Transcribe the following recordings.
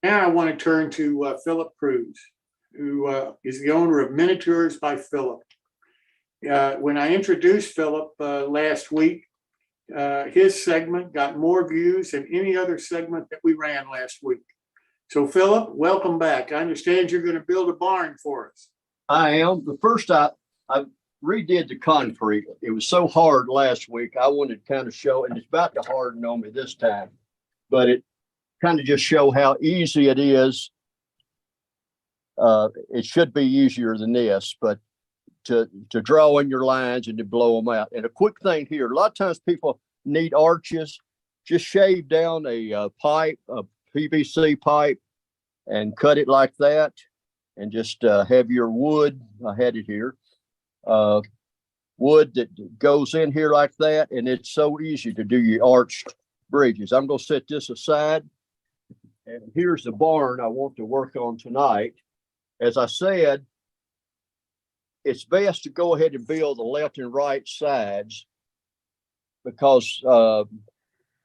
Now I want to turn to Phillip Cruse, who is the owner of Miniatures by Phillip. When I introduced Phillip last week, his segment got more views than any other segment that we ran last week. So Phillip, welcome back. I understand you're going to build a barn for us. I am. The first I redid the concrete. It was so hard last week. I wanted to kind of show, and it's about to harden on me this time, but it kind of just show how easy it is. It should be easier than this, but to draw in your lines and to blow them out. And a quick thing here, a lot of times people need arches. Just shave down a pipe, a PVC pipe, and cut it like that. And just have your wood, I had it here, wood that goes in here like that. And it's so easy to do your arched bridges. I'm going to set this aside. And here's the barn I want to work on tonight. As I said, it's best to go ahead and build the left and right sides because to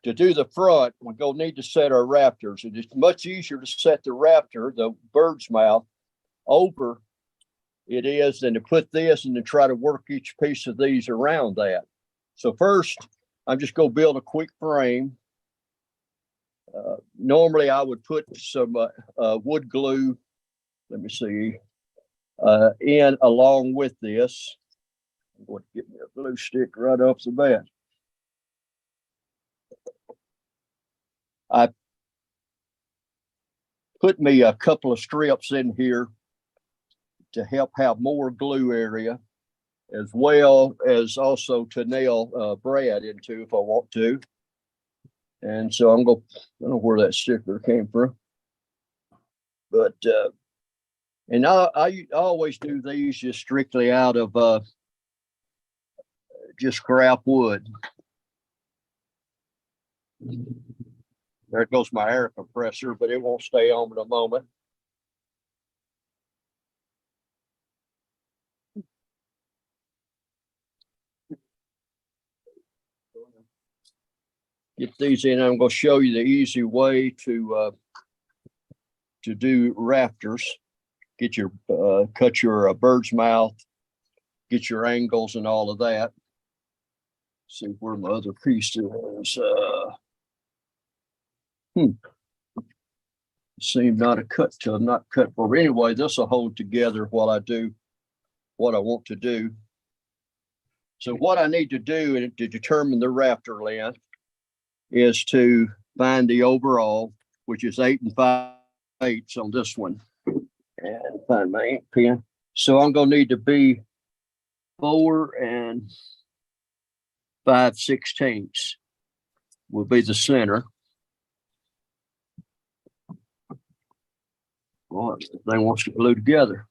do the front, we're going to need to set our rafters. And it's much easier to set the rafter, the bird's mouth, over it is than to put this and to try to work each piece of these around that. So first, I'm just going to build a quick frame. Normally, I would put some wood glue, let me see, in along with this. I'm going to get me a glue stick right off the bat. I put me a couple of strips in here to help have more glue area, as well as also to nail Brad into if I want to. And so I don't know where that sticker came from, but and I always do these just strictly out of just scrap wood. There goes my air compressor, but it won't stay on in a moment. Get these in. I'm going to show you the easy way to do rafters. Get your cut your bird's mouth, get your angles and all of that. See where my other piece is. Seem not cut for. Anyway, this will hold together while I do what I want to do. So what I need to do to determine the rafter length is to find the overall, which is 8 5/8 on this one, and find my ink pen. So I'm going to need to be 4 5/16 will be the center. Well, the thing wants to glue together.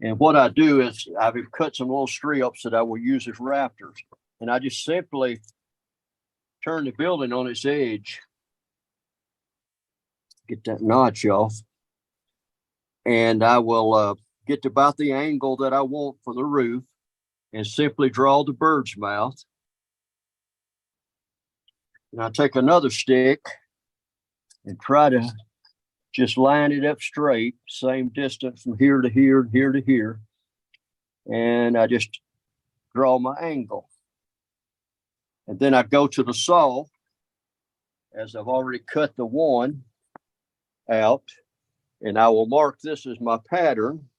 And what I do is I've cut some little strips that I will use as rafters. And I just simply turn the building on its edge, get that notch off, and I will get about the angle that I want for the roof and simply draw the bird's mouth. And I take another stick and try to just line it up straight, same distance from here to here, here to here. And I just draw my angle. And then I go to the saw, as I've already cut the one out, and I will mark this as my pattern.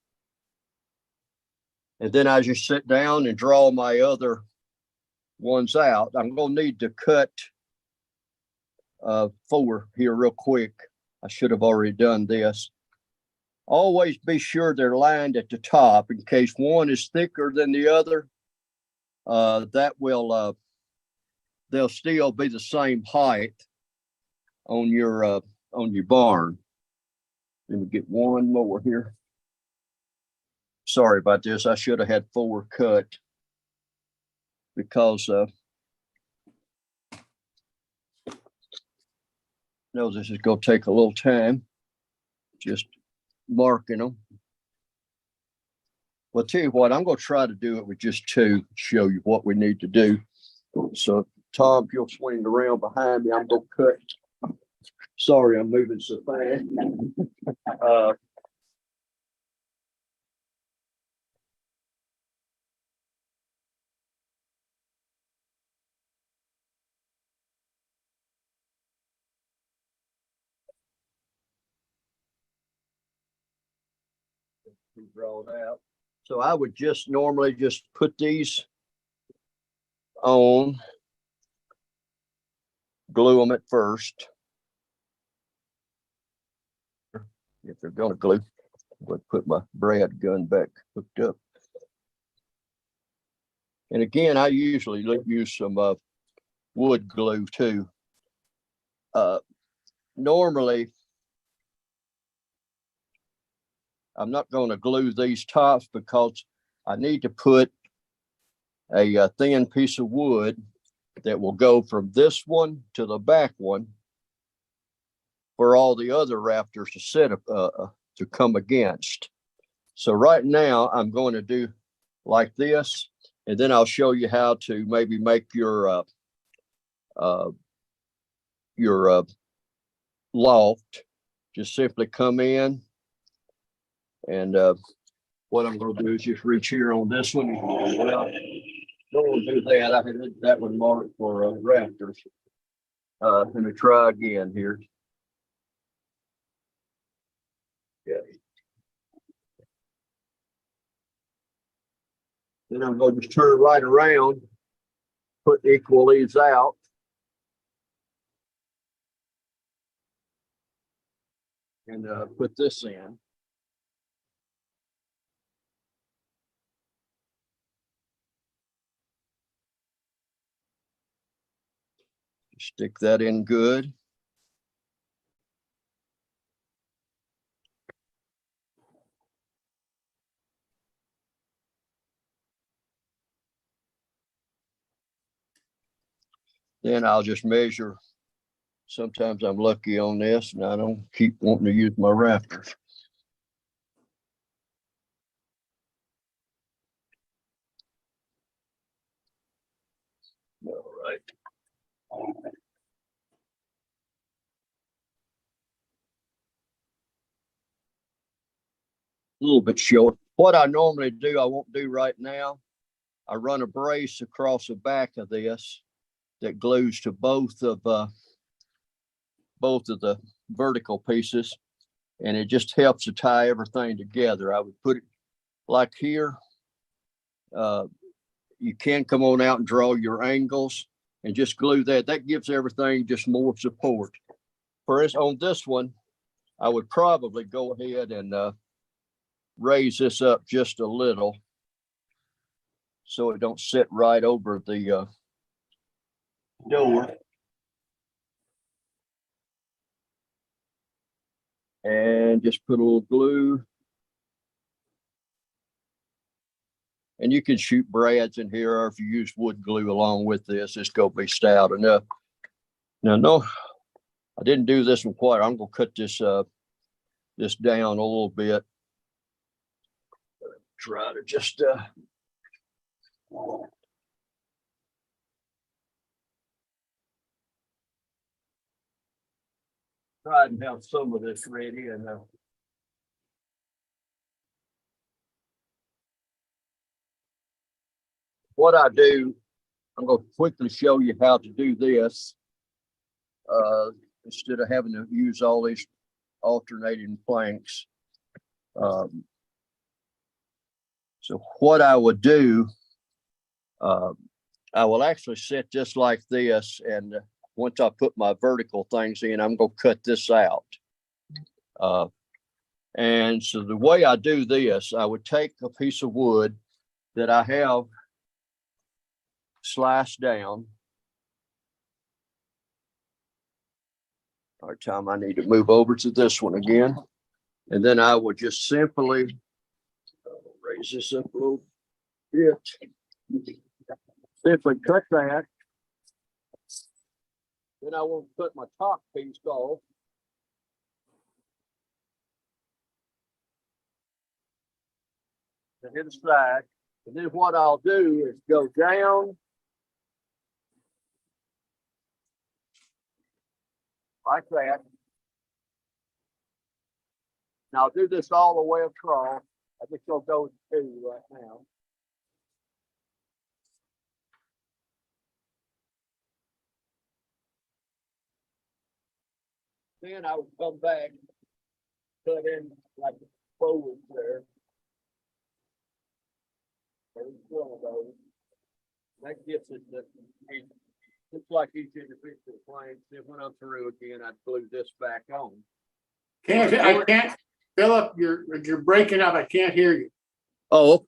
And then I just sit down and draw my other ones out. I'm going to need to cut 4 here real quick. I should have already done this. Always be sure they're lined at the top in case one is thicker than the other. That will they'll still be the same height on your barn. Let me get one more here. Sorry about this. I should have had 4 cut because no, this is going to take a little time. Just marking them. Well, I'll tell you what, I'm going to try to do it with just 2 to show you what we need to do. So, Tom, if you'll swing around behind me, I'm going to cut Sorry, I'm moving so fast. Uh, Draw it out. So I would just normally just put these on, glue them at first. If they're gonna glue, would put my brad gun back hooked up. And again, I usually use some wood glue too. Normally, I'm not going to glue these tops because I need to put a thin piece of wood that will go from this one to the back one for all the other rafters to sit to come against. So right now I'm going to do like this, and then I'll show you how to maybe make your loft. Just simply come in, and what I'm going to do is just reach here on this one. Well, don't do that. I had that one marked for rafters. Let me try again here. Yeah. Then I'm going to just turn right around, put equal these out. And put this in. Stick that in good. Then I'll just measure. Sometimes I'm lucky on this and I don't keep wanting to use my rafters. All right. A little bit short. What I normally do, I won't do right now. I run a brace across the back of this that glues to both of the vertical pieces, and it just helps to tie everything together. I would put it like here. You can come on out and draw your angles and just glue that. That gives everything just more support. For instance, on this one, I would probably go ahead and raise this up just a little so it don't sit right over the door. And just put a little glue. And you can shoot brads in here, or if you use wood glue along with this, it's going to be stout enough. Now, no, I didn't do this one quite. I'm going to cut this this down a little bit. Try to just try and have some of this ready. And what I do, I'm going to quickly show you how to do this instead of having to use all these alternating planks. So what I would do, I will actually set this like this, and once I put my vertical things in, I'm going to cut this out. And so the way I do this, I would take a piece of wood that I have sliced down. All right, time I need to move over to this one again. And then I would just simply raise this up a little bit. Simply cut that. Then I will cut my top piece off. To hit the side. And then what I'll do is go down like that. Now I'll do this all the way across. I just gonna go to two right now. Then I would come back, cut in like forward there. There's one of those. That gets it the, looks like each individual plank. Then when I'm through again, I'd glue this back on. I can't, Phillip, you're breaking up. I can't hear you. Oh,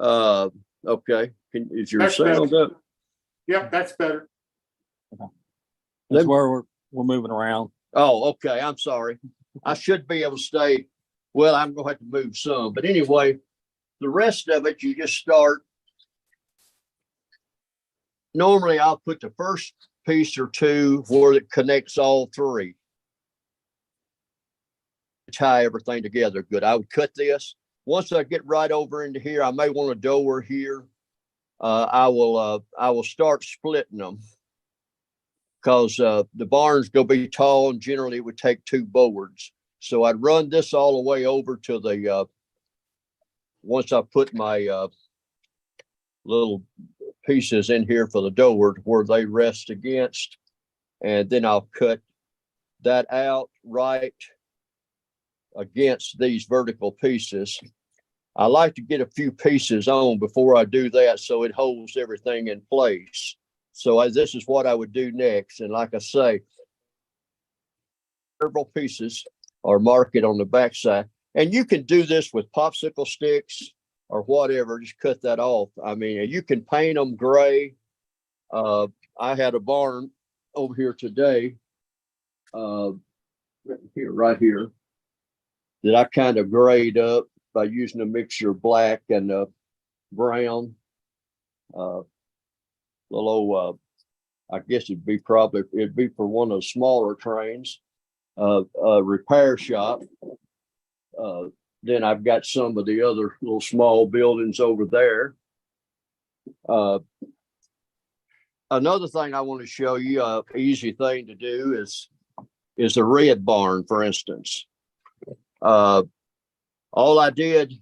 okay. Okay. Is your That's sound better. up? Yep, that's better. That's where we're moving around. Oh, okay. I'm sorry. I should be able to stay. Well, I'm gonna have to move some, but anyway, the rest of it, you just start. Normally I'll put the first piece or two where it connects all three. Tie everything together good. I would cut this. Once I get right over into here, I may want a door here. I will start splitting them because the barn's gonna be tall and generally it would take two boards. So I'd run this all the way over to the once I put my little pieces in here for the door where they rest against, and then I'll cut that out right against these vertical pieces. I like to get a few pieces on before I do that so it holds everything in place. So this is what I would do next. And like I say, several pieces are marked on the backside. And you can do this with popsicle sticks or whatever, just cut that off. I mean, you can paint them gray. I had a barn over here today, right here, that I kind of grayed up by using a mixture of black and brown. I guess it'd be for one of the smaller trains, repair shop. Then I've got some of the other little small buildings over there. Another thing I want to show you, easy thing to do is a red barn, for instance. All I did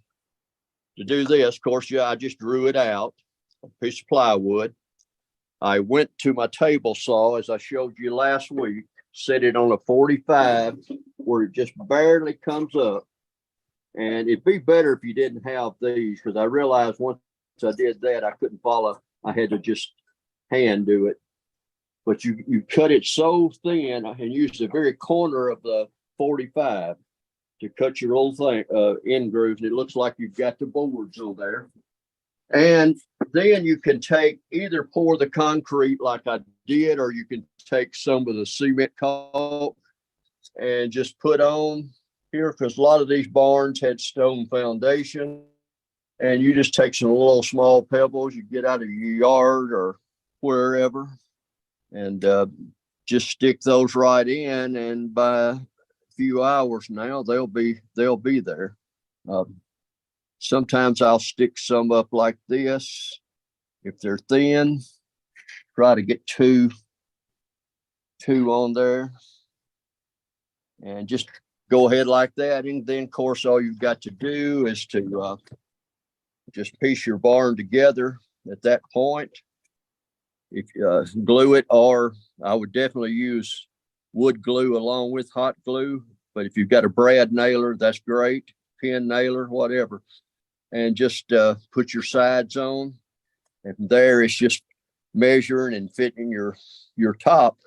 to do this, of course, I just drew it out, a piece of plywood. I went to my table saw, as I showed you last week, set it on a 45 where it just barely comes up. And it'd be better if you didn't have these, because I realized once I did that, I couldn't follow. I had to just hand do it. But you cut it so thin and use the very corner of the 45 to cut your little thing, end grooves. And it looks like you've got the boards on there. And then you can either pour the concrete like I did, or you can take some of the cement caulk and just put on here, because a lot of these barns had stone foundation. And you just take some little small pebbles you get out of your yard or wherever, and just stick those right in. And by a few hours now, they'll be there. Sometimes I'll stick some up like this. If they're thin, try to get two on there, and just go ahead like that. And then, of course, all you've got to do is to just piece your barn together at that point. If you glue it, or I would definitely use wood glue along with hot glue. But if you've got a brad nailer, that's great. Pin nailer, whatever. And just put your sides on. And there it's just measuring and fitting your top.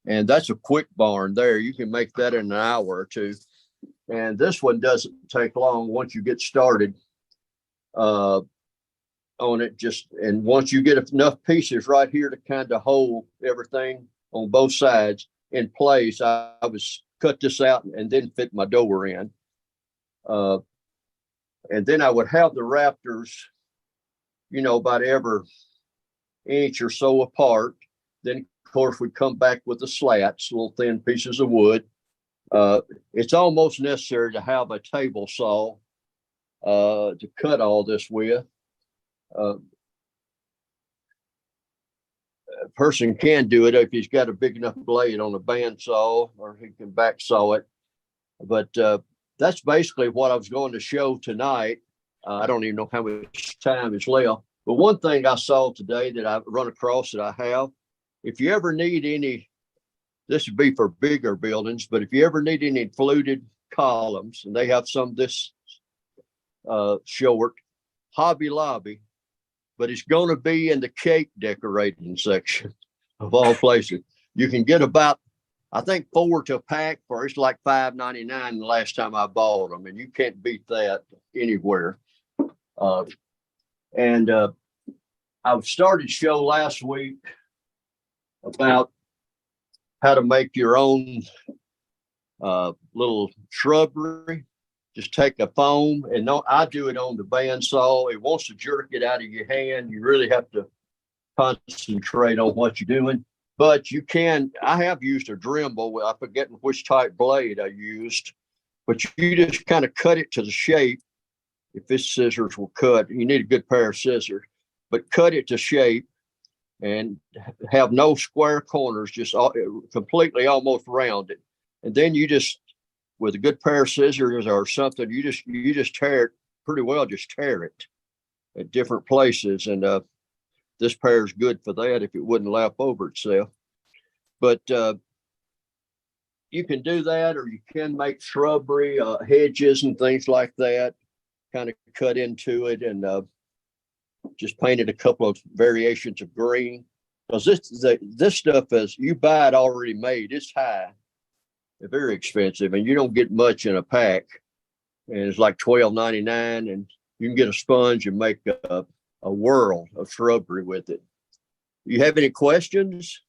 And that's a quick barn there. You can make that in an hour or two. And this one doesn't take long once you get started on it. And once you get enough pieces right here to kind of hold everything on both sides in place, I was cut this out and then fit my door in. And then I would have the rafters, about every inch or so apart. Then, of course, we come back with the slats, little thin pieces of wood. It's almost necessary to have a table saw to cut all this with. A person can do it if he's got a big enough blade on a bandsaw, or he can back saw it. But that's basically what I was going to show tonight. I don't even know how much time is left. But one thing I saw today that I've run across that I have, if you ever need any, this would be for bigger buildings, but if you ever need any fluted columns, and they have some this short, Hobby Lobby, but it's going to be in the cake decorating section of all places. You can get about, I think 4 to a pack for it's like $5.99 the last time I bought them, and you can't beat that anywhere. I started show last week about how to make your own little shrubbery. Just take a foam, and no, I do it on the bandsaw. It wants to jerk it out of your hand. You really have to concentrate on what you're doing. But you can, I have used a Dremel. I forget which type blade I used, but you just kind of cut it to the shape. If this scissors will cut, you need a good pair of scissors, but cut it to shape and have no square corners, just completely almost rounded. And then you just, with a good pair of scissors or something, you just tear it pretty well, just tear it at different places. And this pair is good for that if it wouldn't lap over itself. But you can do that, or you can make shrubbery, hedges and things like that, kind of cut into it and just painted a couple of variations of green. Because this stuff is, you buy it already made, it's high. They're very expensive, and you don't get much in a pack. And it's like $12.99, and you can get a sponge and make a world of shrubbery with it. You have any questions?